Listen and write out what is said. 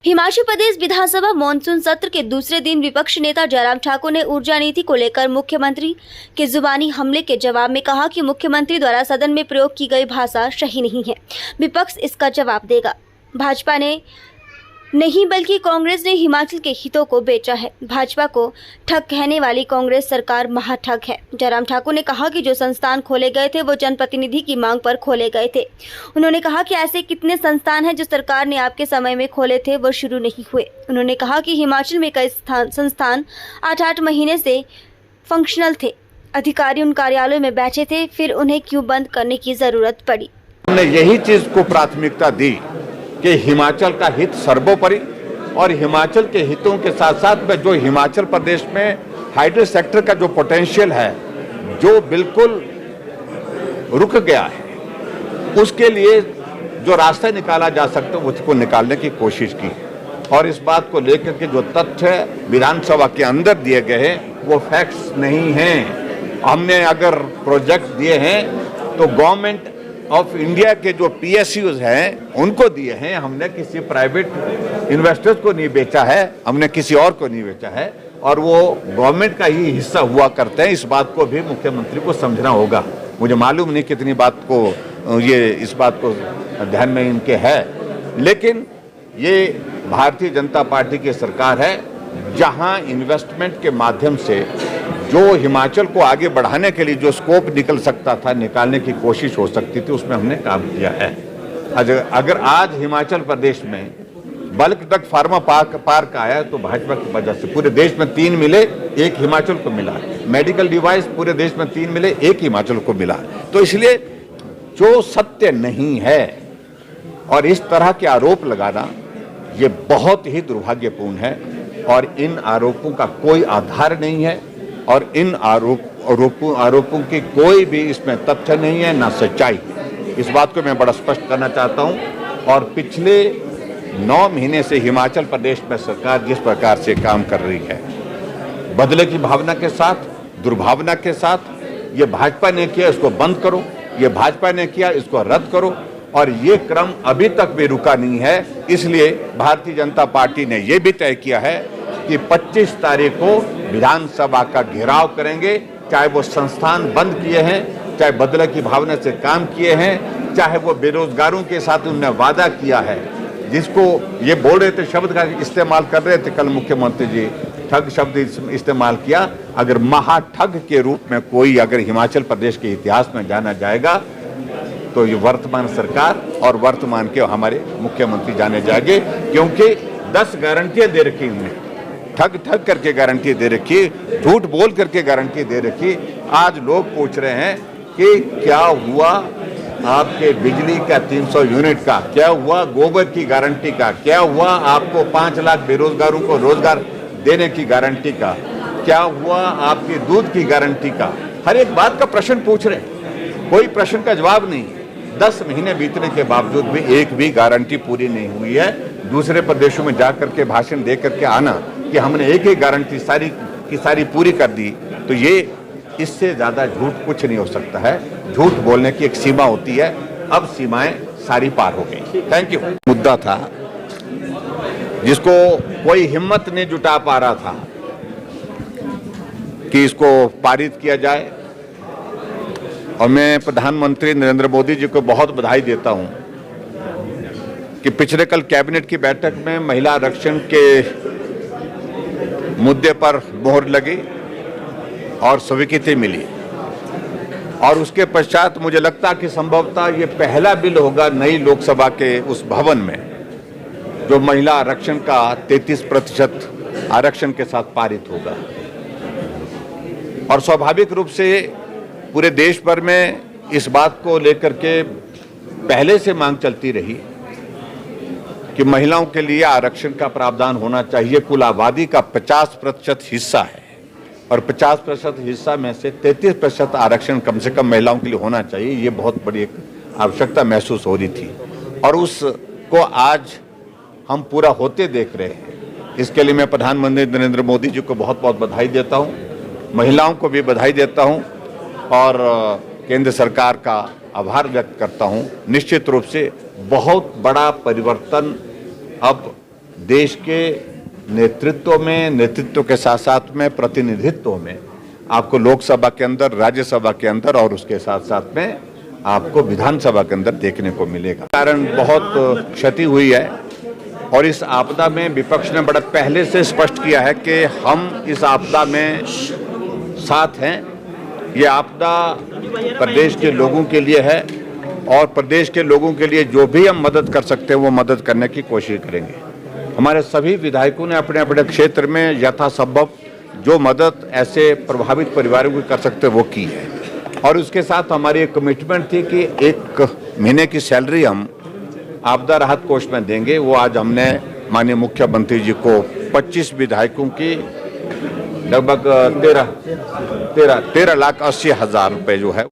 हिमाचल प्रदेश विधानसभा monsoon सत्र के दूसरे दिन विपक्ष नेता जयराम ठाकुर ने ऊर्जा नीति को लेकर मुख्यमंत्री के जुबानी हमले के जवाब में कहा कि मुख्यमंत्री द्वारा सदन में प्रयोग की गई भाषा सही नहीं है। विपक्ष इसका जवाब देगा। भाजपा ने नहीं बल्कि कांग्रेस ने हिमाचल के हितों को बेचा है। भाजपा को ठग कहने वाली कांग्रेस सरकार महाठग है। जयराम ठाकुर ने कहा कि जो संस्थान खोले गए थे वो जनप्रतिनिधि की मांग पर खोले गए थे। उन्होंने कहा कि ऐसे कितने संस्थान हैं जो सरकार ने आपके समय में खोले थे वो शुरू नहीं हुए। उन्होंने कहा कि हिमाचल में कई संस्थान 8-8 महीने से फंक्शनल थे। अधिकारी उन कार्यालयों में बैठे थे, फिर उन्हें क्यों बंद करने की जरूरत पड़ी। हमने यही चीज को प्राथमिकता दी कि हिमाचल का हित सर्वोपरि और हिमाचल के हितों के साथ साथ में जो हिमाचल प्रदेश में हाइड्रो सेक्टर का जो पोटेंशियल है जो बिल्कुल रुक गया है, उसके लिए जो रास्ता निकाला जा सकता है उसको निकालने की कोशिश की। और इस बात को लेकर के जो तथ्य विधानसभा के अंदर दिए गए हैं वो फैक्ट्स नहीं हैं। हमने अगर प्रोजेक्ट दिए हैं तो गवर्नमेंट ऑफ इंडिया के जो PSUs हैं उनको दिए हैं। हमने किसी प्राइवेट इन्वेस्टर्स को नहीं बेचा है, हमने किसी और को नहीं बेचा है, और वो गवर्नमेंट का ही हिस्सा हुआ करते हैं। इस बात को भी मुख्यमंत्री को समझना होगा। मुझे मालूम नहीं कितनी बात को इस बात को ध्यान में इनके है, लेकिन ये भारतीय जनता पार्टी की सरकार है जहां इन्वेस्टमेंट के माध्यम से जो हिमाचल को आगे बढ़ाने के लिए जो स्कोप निकल सकता था, निकालने की कोशिश हो सकती थी, उसमें हमने काम किया है। अगर आज हिमाचल प्रदेश में बल्क ड्रग फार्मा पार्क आया तो भाजपा की वजह से। पूरे देश में 3 मिले, 1 हिमाचल को मिला। मेडिकल डिवाइस पूरे देश में 3 मिले, 1 हिमाचल को मिला। तो इसलिए जो सत्य नहीं है और इस तरह के आरोप लगाना ये बहुत ही दुर्भाग्यपूर्ण है, और इन आरोपों का कोई आधार नहीं है, और इन आरोपों की कोई भी इसमें तथ्य नहीं है, ना सच्चाई। इस बात को मैं बड़ा स्पष्ट करना चाहता हूं। और पिछले 9 महीने से हिमाचल प्रदेश में सरकार जिस प्रकार से काम कर रही है, बदले की भावना के साथ, दुर्भावना के साथ, ये भाजपा ने किया इसको बंद करो, ये भाजपा ने किया इसको रद्द करो, और ये क्रम अभी तक भी रुका नहीं है। इसलिए भारतीय जनता पार्टी ने ये भी तय किया है कि 25 तारीख को विधानसभा का घेराव करेंगे, चाहे वो संस्थान बंद किए हैं, चाहे बदले की भावना से काम किए हैं, चाहे वो बेरोजगारों के साथ उन्होंने वादा किया है, जिसको ये बोल रहे थे, शब्द का इस्तेमाल कर रहे थे कल मुख्यमंत्री जी, ठग शब्द इस्तेमाल किया। अगर महाठग के रूप में कोई अगर हिमाचल प्रदेश के इतिहास में जाना जाएगा तो ये वर्तमान सरकार और वर्तमान के हमारे मुख्यमंत्री जाने जाएंगे, क्योंकि 10 गारंटियां दे रखी उन्होंने, ठग करके गारंटी दे रखी, झूठ बोल करके गारंटी दे रखी। आज लोग पूछ रहे हैं कि क्या हुआ आपके बिजली का 300 यूनिट का, क्या हुआ गोबर की गारंटी का, क्या हुआ आपको 5 लाख बेरोजगारों को रोजगार देने की गारंटी का, क्या हुआ आपकी दूध की गारंटी का। हर एक बात का प्रश्न पूछ रहे हैं, कोई प्रश्न का जवाब नहीं। 10 महीने बीतने के बावजूद भी एक भी गारंटी पूरी नहीं हुई है। दूसरे प्रदेशों में जाकर के भाषण दे करके आना कि हमने एक ही गारंटी सारी पूरी कर दी, तो ये इससे ज्यादा झूठ कुछ नहीं हो सकता है। झूठ बोलने की एक सीमा होती है, अब सीमाएं सारी पार हो गई। Thank you. मुद्दा था जिसको कोई हिम्मत नहीं जुटा पा रहा था कि इसको पारित किया जाए, और मैं प्रधानमंत्री नरेंद्र मोदी जी को बहुत बधाई देता हूं कि पिछले कल कैबिनेट की बैठक में महिला आरक्षण के मुद्दे पर मोहर लगी और स्वीकृति मिली, और उसके पश्चात मुझे लगता कि संभवतः ये पहला बिल होगा नई लोकसभा के उस भवन में जो महिला आरक्षण का 33% आरक्षण के साथ पारित होगा। और स्वाभाविक रूप से पूरे देश भर में इस बात को लेकर के पहले से मांग चलती रही कि महिलाओं के लिए आरक्षण का प्रावधान होना चाहिए। कुल आबादी का 50% हिस्सा है, और 50% हिस्सा में से 33% आरक्षण कम से कम महिलाओं के लिए होना चाहिए। ये बहुत बड़ी एक आवश्यकता महसूस हो रही थी, और उसको आज हम पूरा होते देख रहे हैं। इसके लिए मैं प्रधानमंत्री नरेंद्र मोदी जी को बहुत बहुत बधाई देता हूँ, महिलाओं को भी बधाई देता हूँ, और केंद्र सरकार का आभार व्यक्त करता हूँ। निश्चित रूप से बहुत बड़ा परिवर्तन अब देश के नेतृत्व के साथ साथ में प्रतिनिधित्व में आपको लोकसभा के अंदर, राज्यसभा के अंदर और उसके साथ साथ में आपको विधानसभा के अंदर देखने को मिलेगा। कारण बहुत क्षति हुई है और इस आपदा में विपक्ष ने बड़ा पहले से स्पष्ट किया है कि हम इस आपदा में साथ हैं। ये आपदा प्रदेश के लोगों के लिए है और प्रदेश के लोगों के लिए जो भी हम मदद कर सकते हैं वो मदद करने की कोशिश करेंगे। हमारे सभी विधायकों ने अपने अपने क्षेत्र में यथासंभव जो मदद ऐसे प्रभावित परिवारों को कर सकते वो की है और उसके साथ हमारी एक कमिटमेंट थी कि 1 महीने की सैलरी हम आपदा राहत कोष में देंगे। वो आज हमने माननीय मुख्यमंत्री जी को 25 विधायकों की लगभग 13,80,000 रुपये जो है